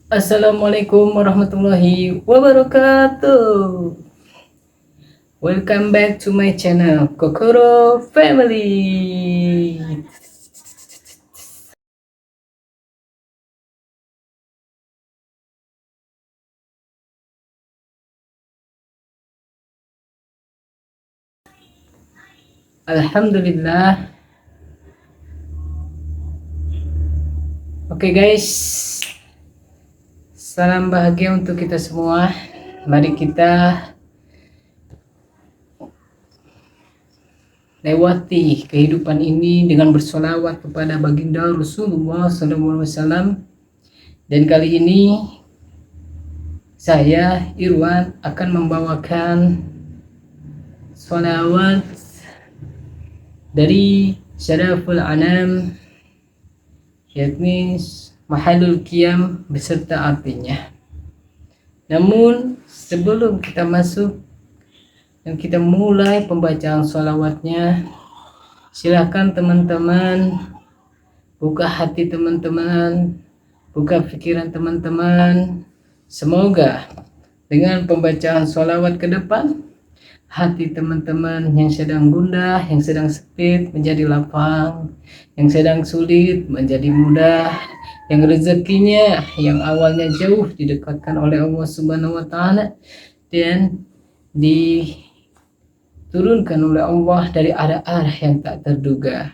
Assalamualaikum warahmatullahi wabarakatuh. Welcome back to my channel Kokoro Family. Alhamdulillah. Oke guys, salam bahagia untuk kita semua. Mari kita lewati kehidupan ini dengan bersolawat kepada baginda Rasulullah SAW. Dan kali ini saya Irwan akan membawakan solawat dari Syaraful Anam, yakni Mahalul Qiyam beserta artinya. Namun sebelum kita masuk dan kita mulai pembacaan sholawatnya, silahkan teman-teman buka hati teman-teman, buka pikiran teman-teman. Semoga dengan pembacaan sholawat ke depan, hati teman-teman yang sedang gundah, yang sedang sempit menjadi lapang, yang sedang sulit menjadi mudah, yang rezekinya yang awalnya jauh didekatkan oleh Allah Subhanahu wa taala dan diturunkan oleh Allah dari arah-arah yang tak terduga.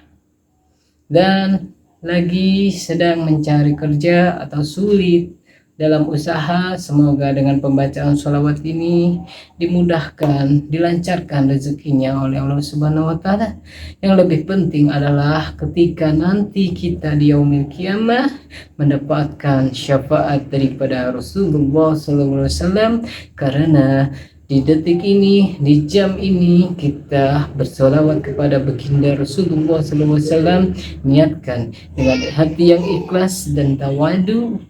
Dan lagi sedang mencari kerja atau sulit dalam usaha, semoga dengan pembacaan sholawat ini dimudahkan, dilancarkan rezekinya oleh Allah Subhanahu wa taala. Yang lebih penting adalah ketika nanti kita di yaumil kiamah mendapatkan syafaat daripada Rasulullah SAW, karena di detik ini, di jam ini kita bersolawat kepada baginda Rasulullah SAW, niatkan dengan hati yang ikhlas dan tawadu,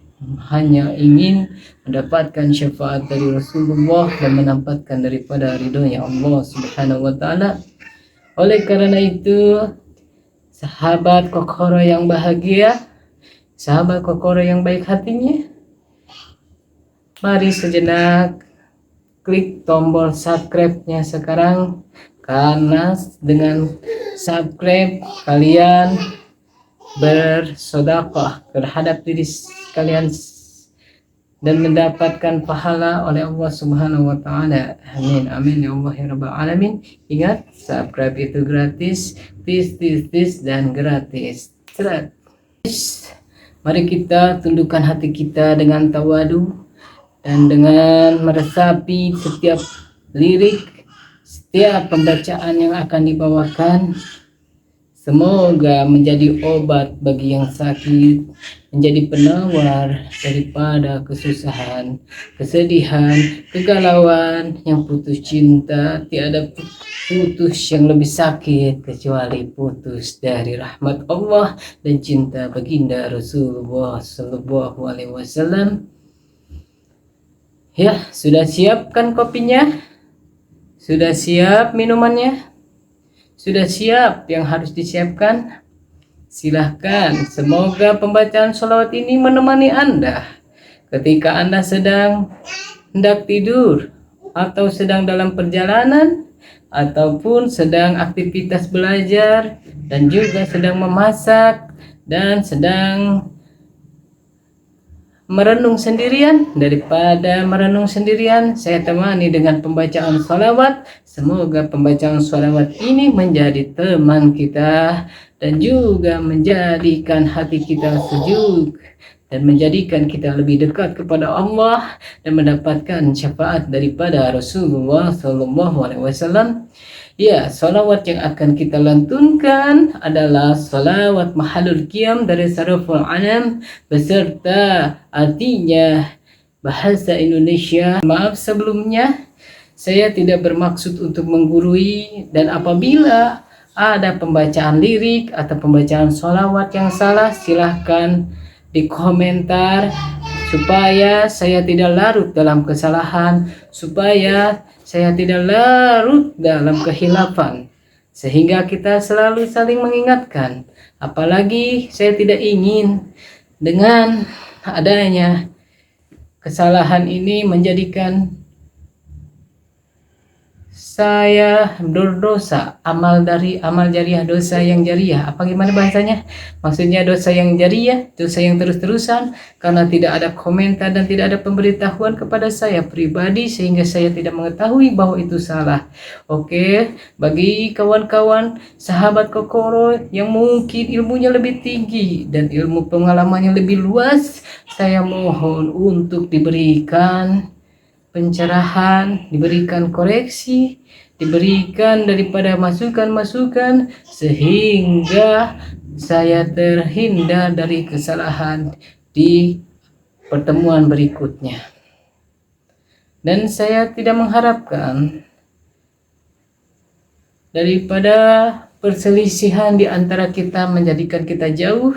hanya ingin mendapatkan syafaat dari Rasulullah dan mendapatkan daripada ridhonya Allah Subhanahu wa taala. Oleh karena itu, sahabat Kokoro yang bahagia, sahabat Kokoro yang baik hatinya, mari sejenak klik tombol subscribe-nya sekarang, karena dengan subscribe kalian bersedekah terhadap diri kalian dan mendapatkan pahala oleh Allah Subhanahu wa taala. Amin amin ya Allah ya rabbal alamin. Ingat, subscribe itu gratis, tis dan gratis. Mari kita tundukkan hati kita dengan tawadu dan dengan meresapi setiap lirik, setiap pembacaan yang akan dibawakan. Semoga menjadi obat bagi yang sakit, menjadi penawar daripada kesusahan, kesedihan, kegalauan, yang putus cinta. Tiada putus yang lebih sakit kecuali putus dari rahmat Allah dan cinta baginda Rasulullah Sallallahu Alaihi Wasallam. Ya, sudah siapkan kopinya? Sudah siap minumannya? Sudah siap yang harus disiapkan? Silahkan, semoga pembacaan sholawat ini menemani Anda ketika Anda sedang hendak tidur, atau sedang dalam perjalanan, ataupun sedang aktivitas belajar, dan juga sedang memasak, dan sedang merenung sendirian. Daripada merenung sendirian, saya temani dengan pembacaan sholawat. Semoga pembacaan sholawat ini menjadi teman kita dan juga menjadikan hati kita sejuk dan menjadikan kita lebih dekat kepada Allah dan mendapatkan syafaat daripada Rasulullah SAW. Ya, salawat yang akan kita lantunkan adalah salawat Mahalul Qiyam dari Syaraful Anam beserta artinya bahasa Indonesia. Maaf sebelumnya, saya tidak bermaksud untuk menggurui, dan apabila ada pembacaan lirik atau pembacaan salawat yang salah, silahkan di komentar supaya saya tidak larut dalam kesalahan, supaya saya tidak larut dalam kehilafan, sehingga kita selalu saling mengingatkan. Apalagi saya tidak ingin dengan adanya kesalahan ini menjadikan saya berdosa, amal jariah, dosa yang jariah. Apa gimana bahasanya? Maksudnya dosa yang jariah, dosa yang terus-terusan, karena tidak ada komentar dan tidak ada pemberitahuan kepada saya pribadi, sehingga saya tidak mengetahui bahwa itu salah. Oke, bagi kawan-kawan sahabat Kokoro yang mungkin ilmunya lebih tinggi dan ilmu pengalamannya lebih luas, saya mohon untuk diberikan pencerahan, diberikan koreksi, diberikan daripada masukan-masukan, sehingga saya terhindar dari kesalahan di pertemuan berikutnya. Dan saya tidak mengharapkan daripada perselisihan di antara kita menjadikan kita jauh,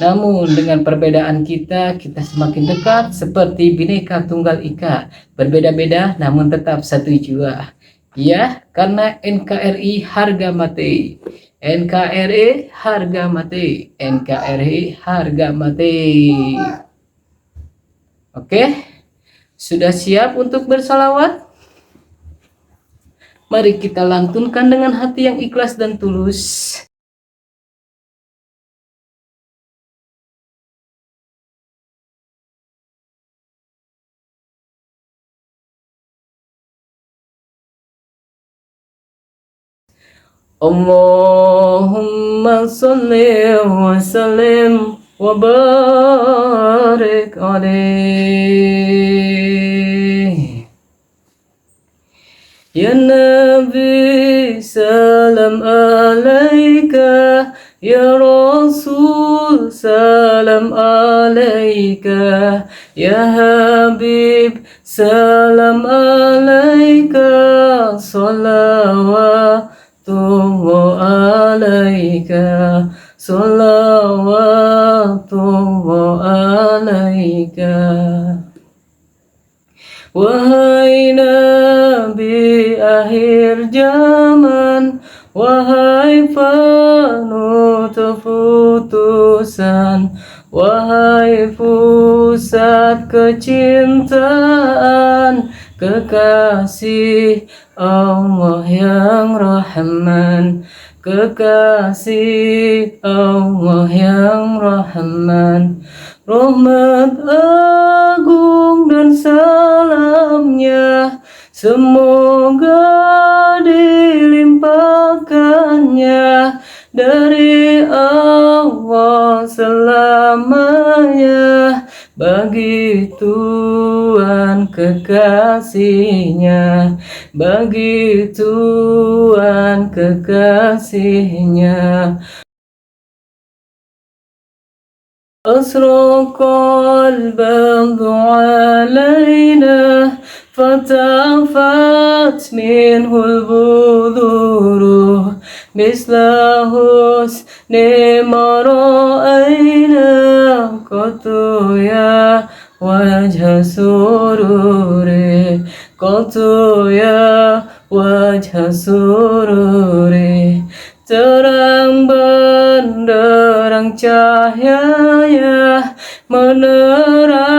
namun dengan perbedaan kita semakin dekat, seperti Bhinneka Tunggal Ika, berbeda-beda namun tetap satu jua. Ya, karena NKRI harga mati. NKRI harga mati. NKRI harga mati. Oke, sudah siap untuk bersalawat? Mari kita lantunkan dengan hati yang ikhlas dan tulus. Allahumma salli wa sallim wa barik alaih. Ya Nabi salam alaika, ya Rasul salam alaika, ya Habib salam alaika, salawatullah alaika, salawatullah alaika. Wahai Nabi akhir zaman, wahai panutup utusan, wahai pusat kecintaan, kekasih Allah yang Rahman, kekasih Allah yang Rahman. Rahmat agung dan salamnya semoga dilimpahkannya dari Allah selamanya bagi Tuhan kekasihnya, bagi Tuhan kekasihnya. أشرق البدر علينا فتفت منه البذور مثل حسن ما رأينا قط يا وجه سروري قط يا وجه سروري. Terang benderang cahaya menerangi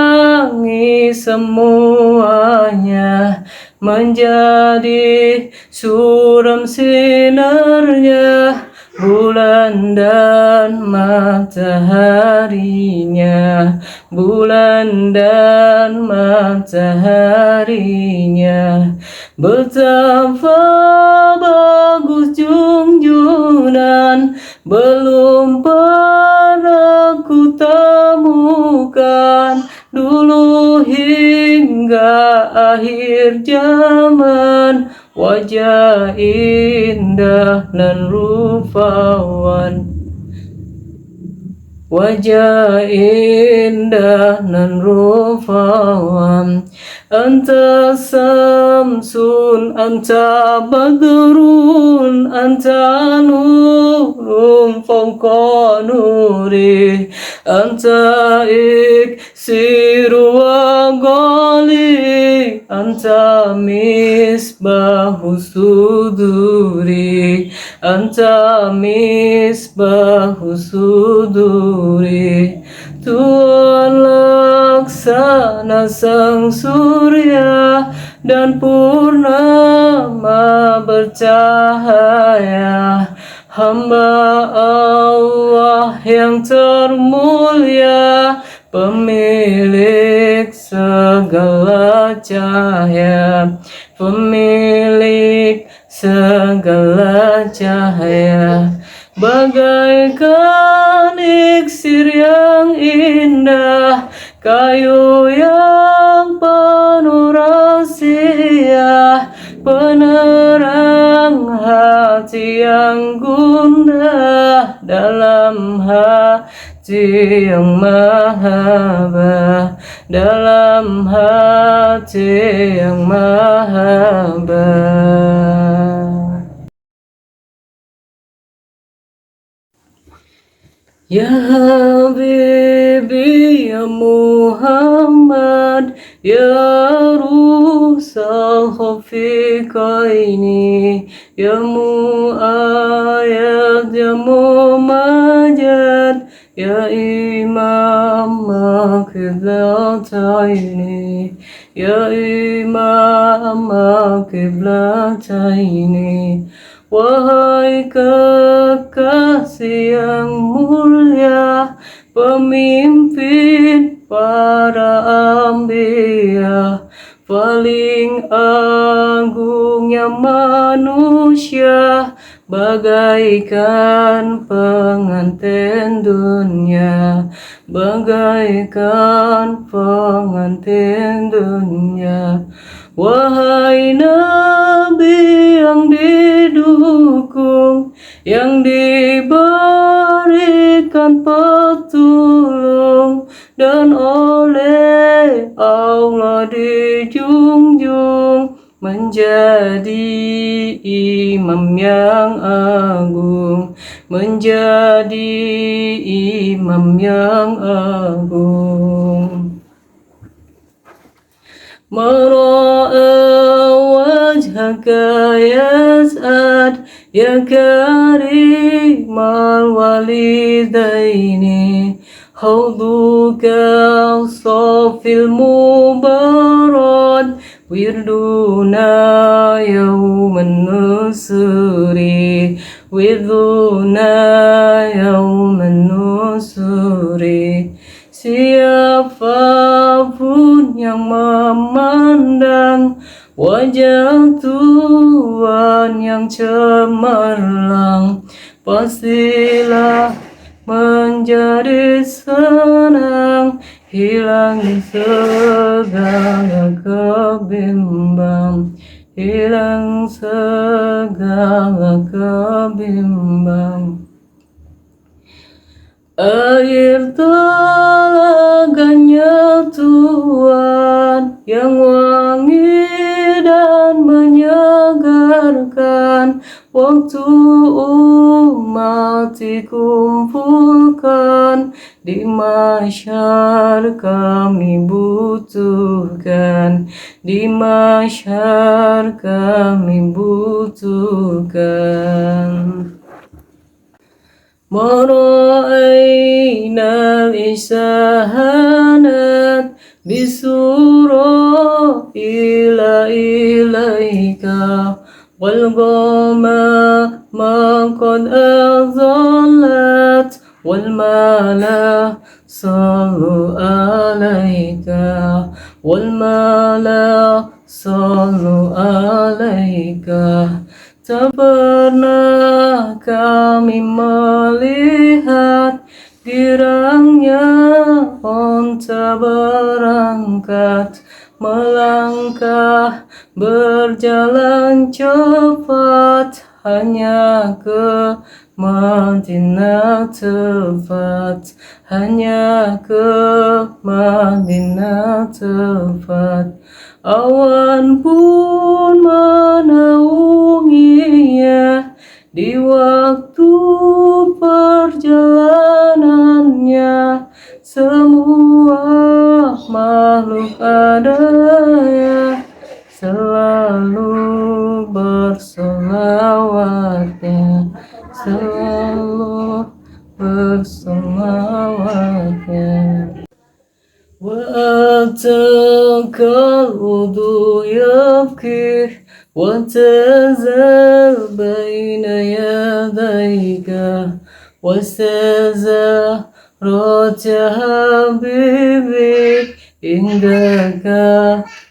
semuanya, menjadi suram sinarnya bulan dan mataharinya, bulan dan mataharinya. Betapa bagus junjunan belum pernah ku temukan dulu hingga akhir zaman. Wajah indah nan rupawan, wajah indah nan rupawan. Anta samsun, anta badrun, anta nurun fawqa nuri, anta iksiru wa ghali, anta misbahu suduri, anta misbahu suduri. Tuhan laksana sang surya dan purnama bercahaya, hamba Allah yang termulia, pemilik segala cahaya, pemilik segala cahaya. Bagaikan iksir yang indah, kayu yang penuh rahasia, penerang hati yang gundah dalam hati yang mahabah, dalam hati yang mahabah. Ya Habibi ya Muhammad ya Rusal Khafiqaini ya Mu'ayyad ya Mumajad ya Imam Qiblataini ya Imam Qiblataini. Wahai kekasih yang mulia, pemimpin para anbiya, paling agungnya manusia, bagaikan pengantin dunia, bagaikan pengantin dunia. Wahai Nabi yang didukung, yang diberikan petunjuk dan oleh Allah dijunjung menjadi imam yang agung, menjadi imam yang agung. Mara'a wajhaka yas'ad ya karimal walidaini, hauduka safil mubarad, wirduna yawman nusuri, wirduna yawman nusuri. Siapapun yang memandang wajah Tuhan yang cemerlang, pastilah menjadi senang, hilang segala kebimbang, hilang segala kebimbang. Air telaganya Tuhan yang wangi dan menyegarkan, waktu umat dikumpulkan di mahsyar kami butuhkan, di mahsyar kami butuhkan. Mara'aina al-ihsanat bisura ila ilaika, wal ghama ma qad azallat, wal mala sallu alaika, wal mala sallu alaika. Tak pernah kami melihat girangnya onta berangkat, melangkah berjalan cepat, hanya ke Madinah tepat, hanya ke Madinah tepat. Awan pun menaunginya di waktu perjalanannya, semua makhluk adanya selalu bersolawatnya, selalu bersolawatnya. Wa القلب يبكي وتزل بين يديك واستزارت يا حبيبي عندك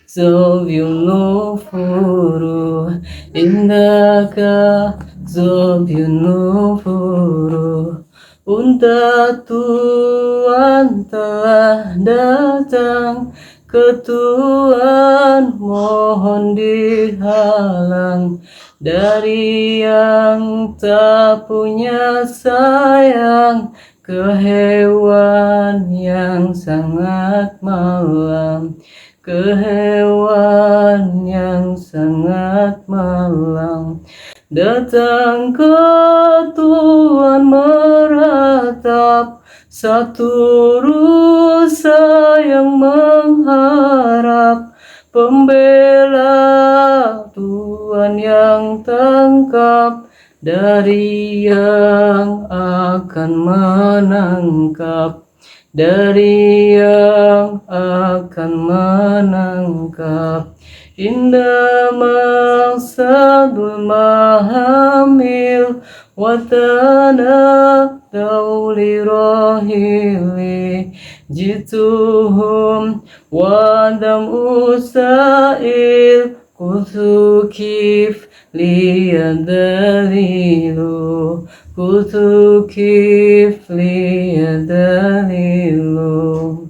زوي النفور عندك زوي النفور. Unta Tuhan telah datang, ke Tuhan mohon dihalang dari yang tak punya sayang, ke hewan yang sangat malam, ke hewan yang sangat malam. Datang ke Tuhan meratap, satu rusa yang mengharap, pembela Tuhan yang tangkap dari yang akan menangkap, dari yang akan menangkap. Indah maqsadul mahamil watana dauli rohili jituhum wadam usail kutukif liyadalilu kutukif liyadalilu.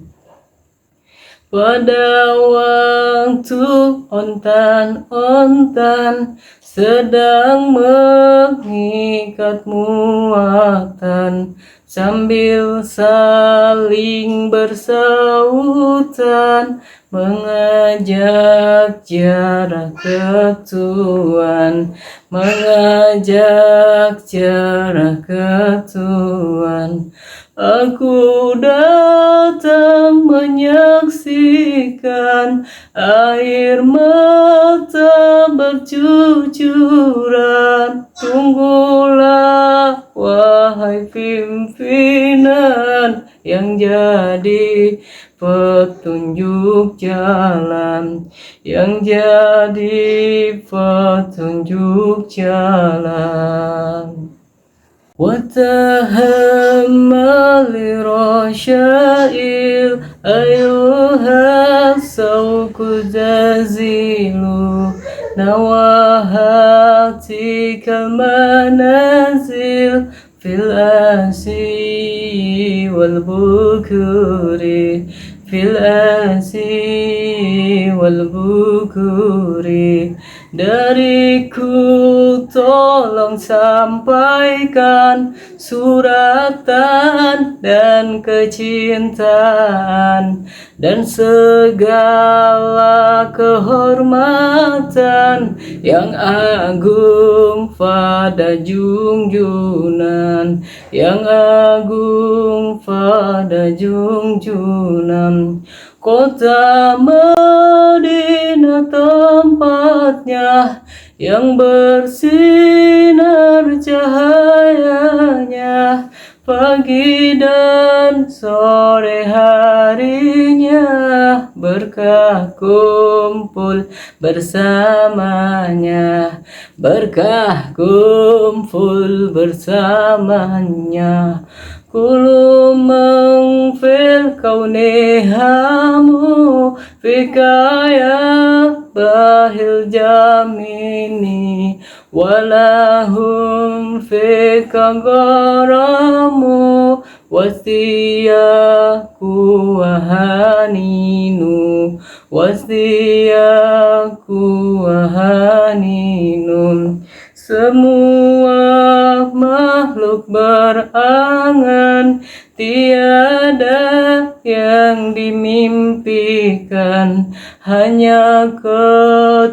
Pada waktu ontan-ontan sedang mengikat muatan, sambil saling bersautan, mengajak jarak ke Tuhan, mengajak jarak ke Tuhan. Aku datang menyaksikan air mata bercucuran. Tunggulah wahai pimpinan yang jadi petunjuk jalan, yang jadi petunjuk jalan. وتهمل رشائل أيها السوق جزيل نواهاتك المنازل في الآسي والبكور في الآسي والبكور. Dariku tolong sampaikan suratan dan kecintaan dan segala kehormatan yang agung pada junjunan, yang agung pada junjunan. Kota Madinah tempatnya yang bersinar cahayanya, pagi dan sore harinya berkah kumpul bersamanya, berkah kumpul bersamanya. Kulu mengfil kaunehamu fikaya bahil jamini walahum fika garamu wastiyaku wahaninu wastiyaku wahaninu. Semua makhluk berangan, tiada yang dimimpikan, hanya ke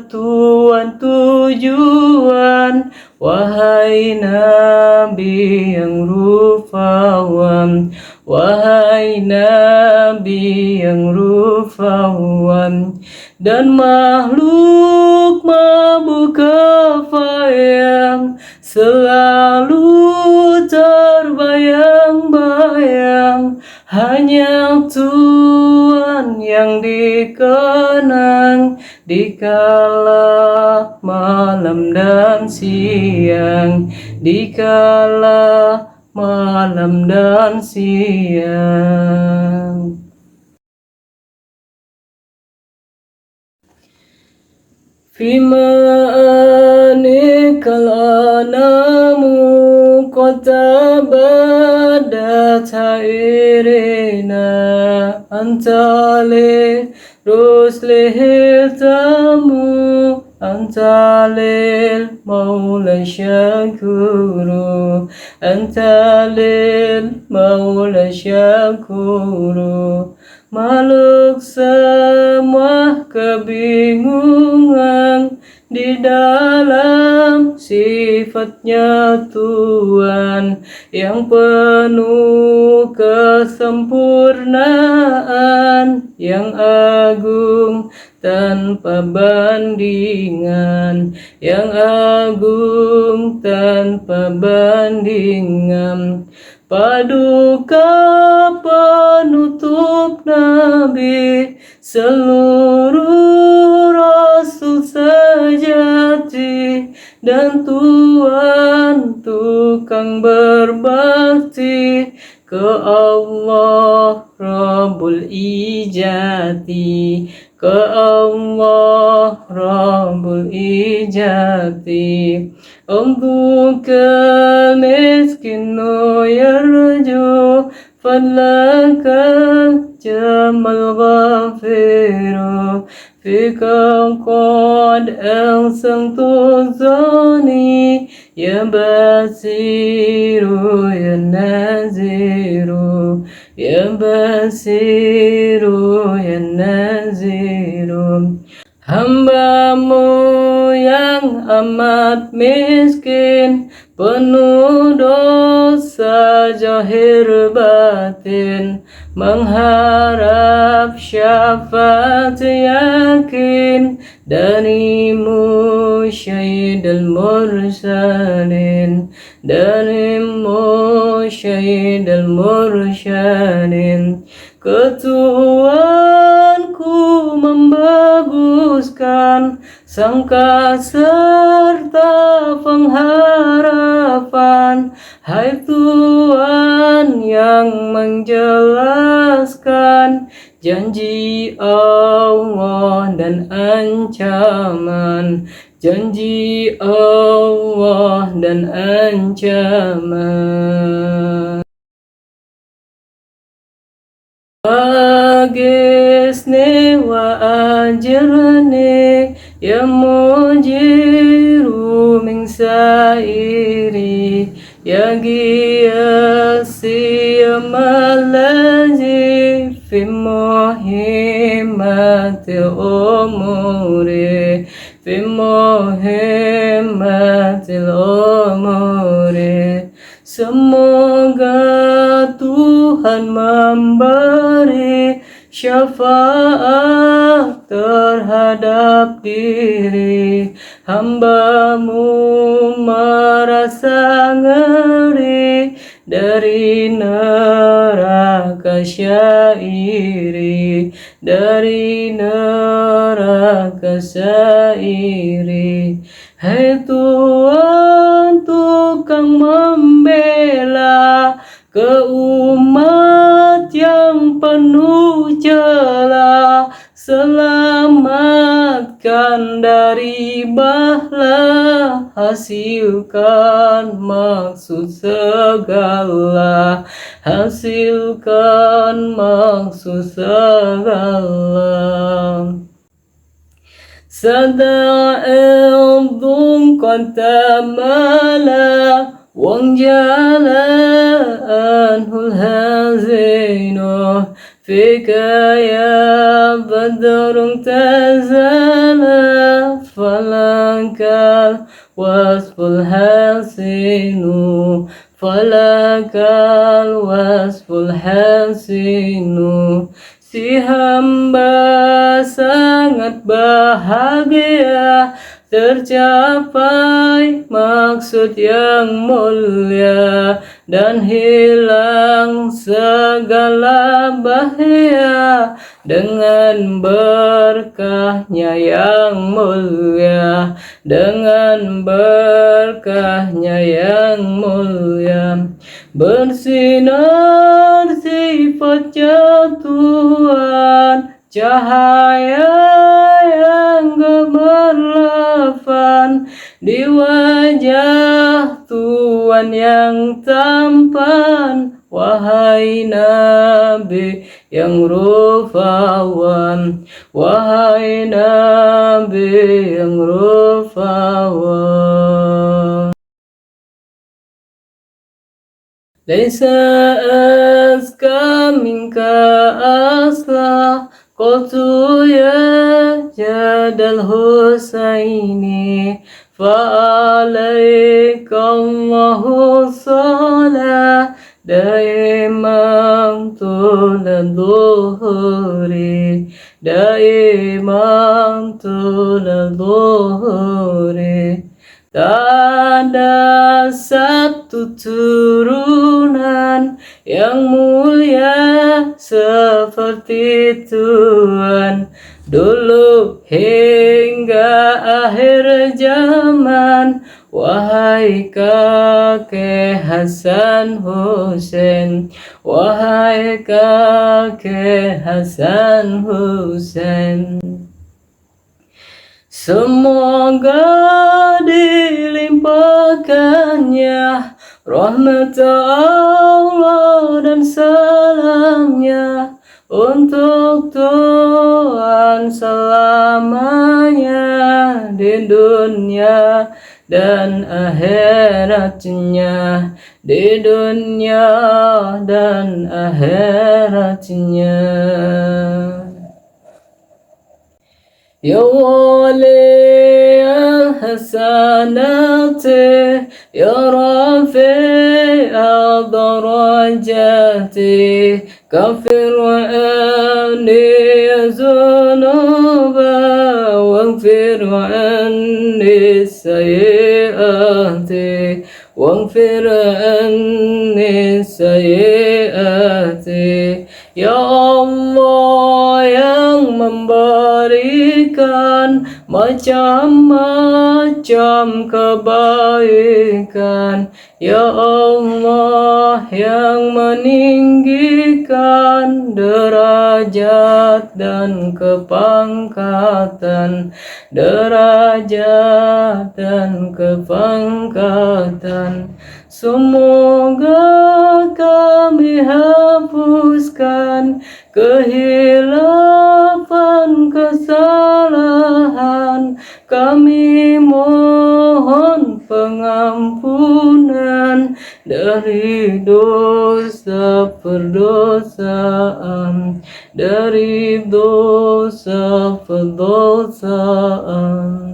Tuhan tujuan. Wahai Nabi yang rupawan, wahai Nabi yang rupawan, dan makhluk mabuk kefayang selalu terbayang-bayang, hanya Tuhan Tuhan yang dikenang di kala malam dan siang, di kala malam dan siang. Fima anikal anamu kota badat hairina antale rusleh tamu antalil maula syakuru antalil maula syakuru. Makhluk semua kebingungan di dalam sifatnya Tuhan yang penuh kesempurnaan, yang agung tanpa bandingan, yang agung tanpa bandingan. Paduka penutup nabi, seluruh rasul sejati, dan Tuhan tukang berbakti ke Allah Rabbul Ijati, ke Allah Rabbul Ijati. Untuk miskinu yarju fadlaka jamal ghafiru fika qad ahsantu zani ya basiru ya naziru ya basiru ya naziru. Hambamu yang amat miskin, penuh dosa zahir batin, mengharap syafaat yakin darimu syahidul mursalin, darimu syahidul mursalin. Ketuhanku membaguskan sangka serta pengharapan, hai Tuhan yang menjelaskan janji Allah dan ancaman, janji Allah dan ancaman. Agisni wa ajirni ya mujiru min sairi ya giyasi ya malazi fi muhimmati umuri, fi muhimmati umuri. Semoga Tuhan memberi syafaat terhadap diri hambamu, merasa ngeri dari neraka syairi, dari neraka syairi. Hai Tuhan tukang membela ke umat yang penuh celah, selamatkan dari bahla, hasilkan maksud segala, hasilkan maksud segala. Sada'il qad tamala wanjala anhul hazinu fika ya badrun tazala falakal wasful hasinu, falakal wasful hasinu. Si hamba sangat bahagia tercapai maksud yang mulia dan hilang segala bahaya dengan berkahnya yang mulia, dengan berkahnya yang mulia. Bersinar sifatnya Tuhan, cahaya yang gemerlapan di wajah Tuhan yang tampan. Wahai Nabi yang rupawan, wahai Nabi yang rupawan. Laisa azka minka asla qultu ya jadal Husaini fa'alaika Allahu salah daimam tulan dhuhuri, daimam tulan dhuhuri. Tak ada satu turunan yang mulia seperti Tuhan, dulu hingga akhir zaman. Wahai kakek Hasan Hussein, wahai kakek Hasan Hussein, semoga dilimpahkannya rahmat Allah dan salamnya untuk Tuhan selamanya di dunia dan akhiratnya, di dunia dan akhiratnya. Ya wali al-hasanati, ya rafi' al-darajati, kafir anni zunuba waghfir anni sayyiati, waghfir anni sayyiati. Ya Allah yang memberikan macam-macam kebaikan, ya Allah yang meninggikan derajat dan kepangkatan, derajat dan kepangkatan. Semoga kami hapuskan kehilafan kesalahan, kami mohon pengampunan dari dosa perdosaan, dari dosa perdosaan.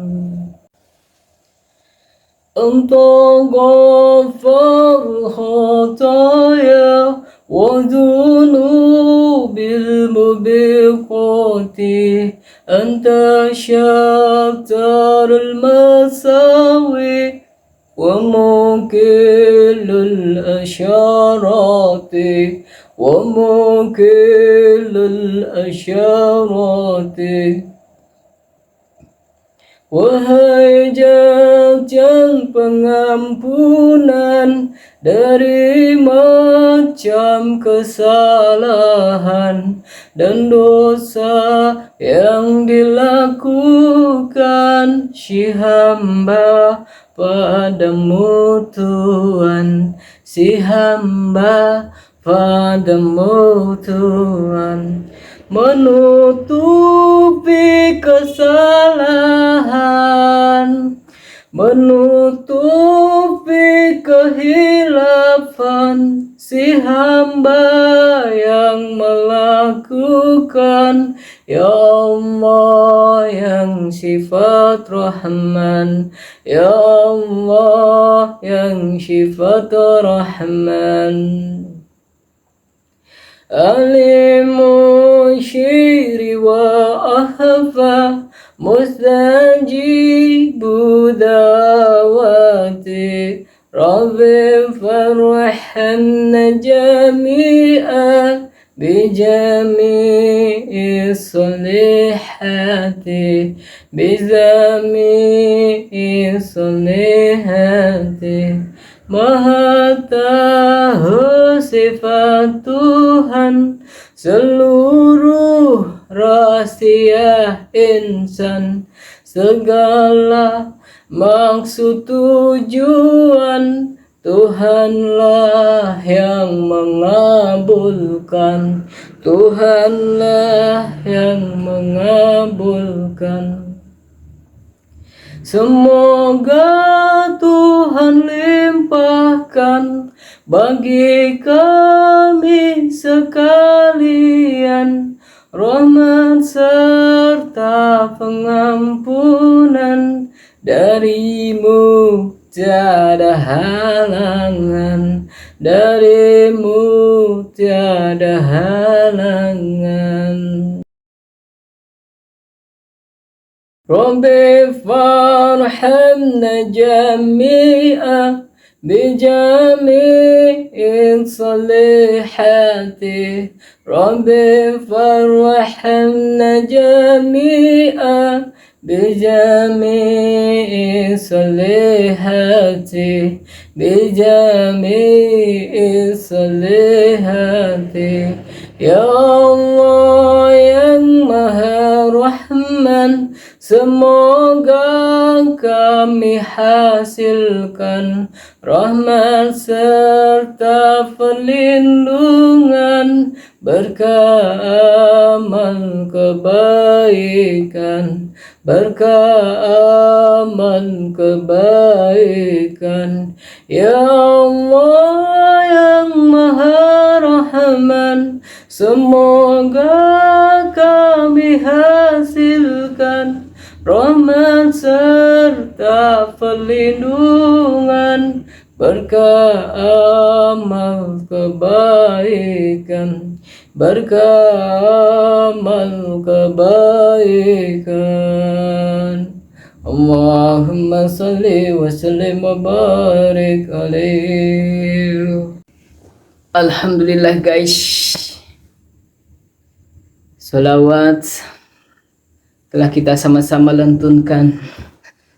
Anta ghaffar khataya wa dhunubil mubiqati, anta syattarul masawi wa mukillul asyarati, wa mukillul asyarati. Wahai Jajang pengampunan dari macam kesalahan dan dosa yang dilakukan si hamba padamu Tuhan, si hamba padamu Tuhan, menutupi kesalahan, menutupi kehilafan si hamba yang melakukan. Ya Allah yang sifat Rahman, Ya Allah yang sifat Rahman, alimu syiri wa ahfa mustajibu dawati, Rabbi farhamna jami'a بجميع الصالحات بجميع الصالحات. Maha tahu sifat Tuhan, seluruh rahasia insan, segala maksud tujuan Tuhanlah yang mengabulkan, Tuhanlah yang mengabulkan. Semoga Tuhan limpahkan bagi kami sekalian rahmat serta pengampunan, darimu tiada halangan, darimu tiada halangan. Rabbi farhamna jami'a bijami'in salihati. Rabbi farhamna jami'a bijami'in salihati, bijami'in salihati. Ya Allah yang Maha Rahman, semoga kami hasilkan rahmat serta perlindungan, berkah amal kebaikan, berkah amal kebaikan. Ya Allah yang Maha Rahman, semoga kami hasilkan rahmat serta perlindungan, berkah amal kebaikan, berkah amal kebaikan. Allahumma salli wa sallim wa barik alaihi. Alhamdulillah guys, sholawat telah kita sama-sama lantunkan.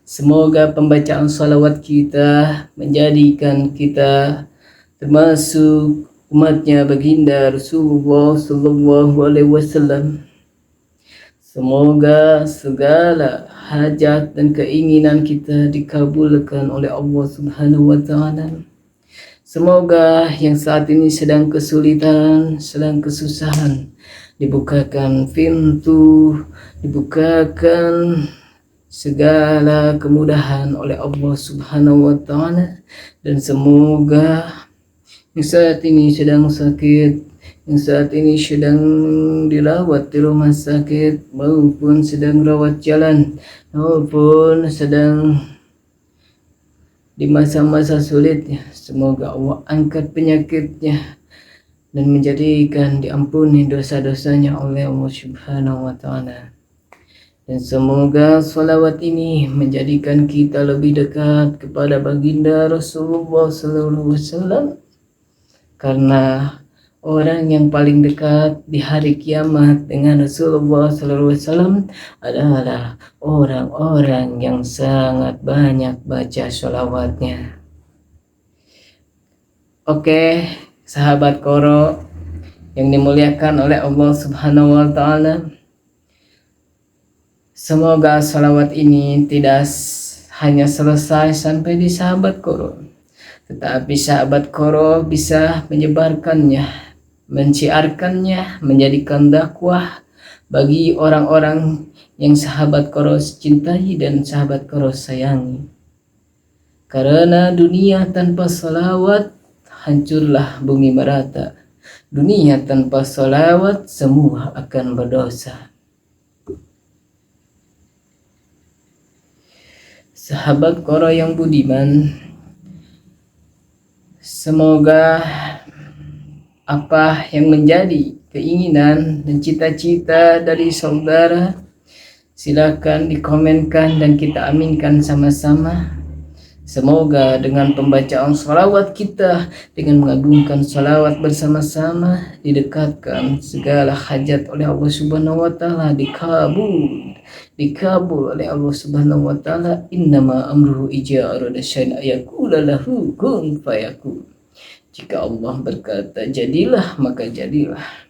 Semoga pembacaan sholawat kita menjadikan kita termasuk umatnya baginda Rasulullah Sallallahu Alaihi Wasallam. Semoga segala hajat dan keinginan kita dikabulkan oleh Allah Subhanahu Wa Taala. Semoga yang saat ini sedang kesulitan, sedang kesusahan, dibukakan pintu, dibukakan segala kemudahan oleh Allah Subhanahu wa Ta'ala. Dan semoga yang saat ini sedang sakit, yang saat ini sedang dirawat di rumah sakit, maupun sedang rawat jalan, maupun sedang di masa-masa sulitnya, semoga Allah angkat penyakitnya dan menjadikan diampuni dosa-dosanya oleh Allah Subhanahu wa Ta'ala. Dan semoga salawat ini menjadikan kita lebih dekat kepada baginda Rasulullah Sallallahu Alaihi Wasallam, karena orang yang paling dekat di hari kiamat dengan Rasulullah Sallallahu Alaihi Wasallam adalah orang-orang yang sangat banyak baca sholawatnya. Oke, sahabat Koro yang dimuliakan oleh Allah Subhanahu wa Ta'ala, semoga sholawat ini tidak hanya selesai sampai di sahabat Koro, tetapi sahabat Koro bisa menyebarkannya, menciarkannya, menjadikan dakwah bagi orang-orang yang sahabat Koro cintai dan sahabat Koro sayangi. Karena dunia tanpa salawat hancurlah bumi merata. Dunia tanpa salawat semua akan berdosa. Sahabat Koro yang budiman, semoga apa yang menjadi keinginan dan cita-cita dari saudara silakan dikomenkan dan kita aminkan sama-sama. Semoga dengan pembacaan salawat kita, dengan mengagungkan salawat bersama-sama, didekatkan segala hajat oleh Allah Subhanahu wa Ta'ala, dikabul oleh Allah Subhanahu wa Ta'ala. Innama amruhu idza arada syai'an yaqula lahu kun fayakun. Jika Allah berkata jadilah, maka jadilah.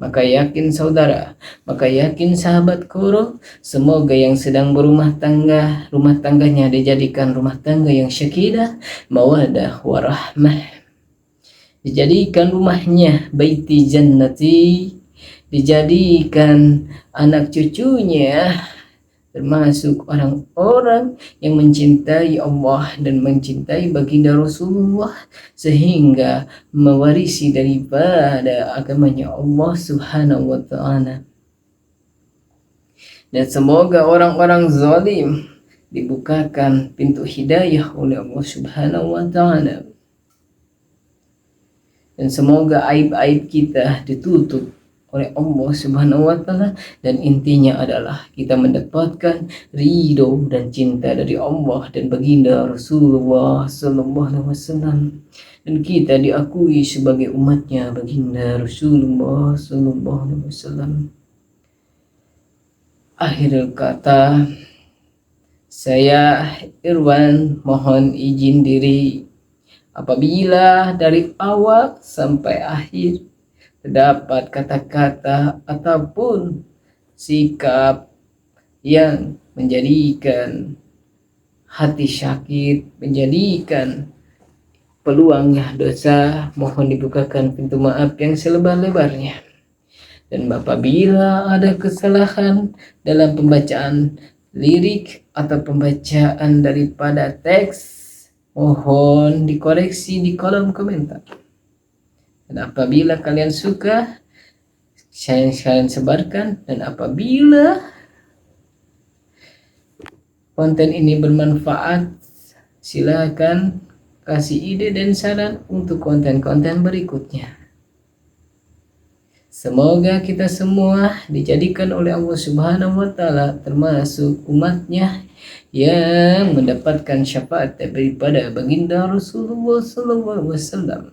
Maka yakin saudara, maka yakin sahabat Koro, semoga yang sedang berumah tangga, rumah tangganya dijadikan rumah tangga yang syakidah, mawadah, warahmah. Dijadikan rumahnya baiti jannati, dijadikan anak cucunya termasuk orang-orang yang mencintai Allah dan mencintai baginda Rasulullah, sehingga mewarisi daripada agamanya Allah Subhanahu wa Ta'ala. Dan semoga orang-orang zalim dibukakan pintu hidayah oleh Allah Subhanahu wa Ta'ala, dan semoga aib-aib kita ditutup oleh Allah Subhanahu wa Ta'ala, dan intinya adalah kita mendapatkan ridho dan cinta dari Allah dan baginda Rasulullah sallallahu alaihi wasallam, dan kita diakui sebagai umatnya baginda Rasulullah sallallahu alaihi wasallam. Akhir kata, saya Irwan mohon izin diri apabila dari awal sampai akhir terdapat kata-kata ataupun sikap yang menjadikan hati sakit, menjadikan peluangnya dosa, mohon dibukakan pintu maaf yang selebar-lebarnya. Dan apabila ada kesalahan dalam pembacaan lirik atau pembacaan daripada teks, mohon dikoreksi di kolom komentar. Dan apabila kalian suka, kalian sebarkan. Dan apabila konten ini bermanfaat, silakan kasih ide dan saran untuk konten-konten berikutnya. Semoga kita semua dijadikan oleh Allah Subhanahu wa Ta'ala termasuk umatnya yang mendapatkan syafaat daripada baginda Rasulullah sallallahu alaihi wasallam.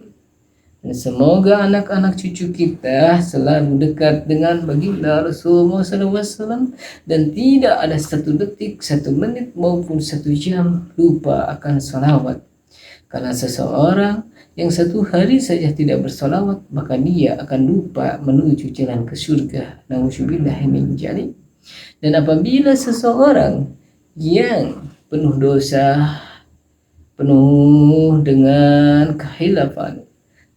Dan semoga anak-anak cucu kita selalu dekat dengan baginda Rasulullah SAW, dan tidak ada satu detik, 1 menit maupun 1 jam lupa akan salawat. Karena seseorang yang 1 hari saja tidak bersalawat, maka dia akan lupa menuju jalan ke surga. Nauzubillahi min dzalik. Dan apabila seseorang yang penuh dosa, penuh dengan kehilafan,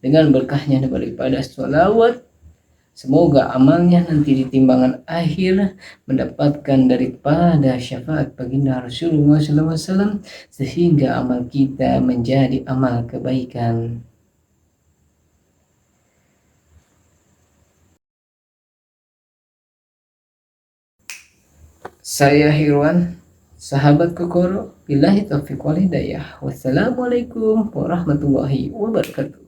dengan berkahnya daripada sholawat, semoga amalnya nanti di timbangan akhir mendapatkan daripada syafaat baginda Rasulullah SAW, sehingga amal kita menjadi amal kebaikan. Saya Hirwan, sahabat Kokoro, billahi taufiq wal hidayah. Wassalamualaikum warahmatullahi wabarakatuh.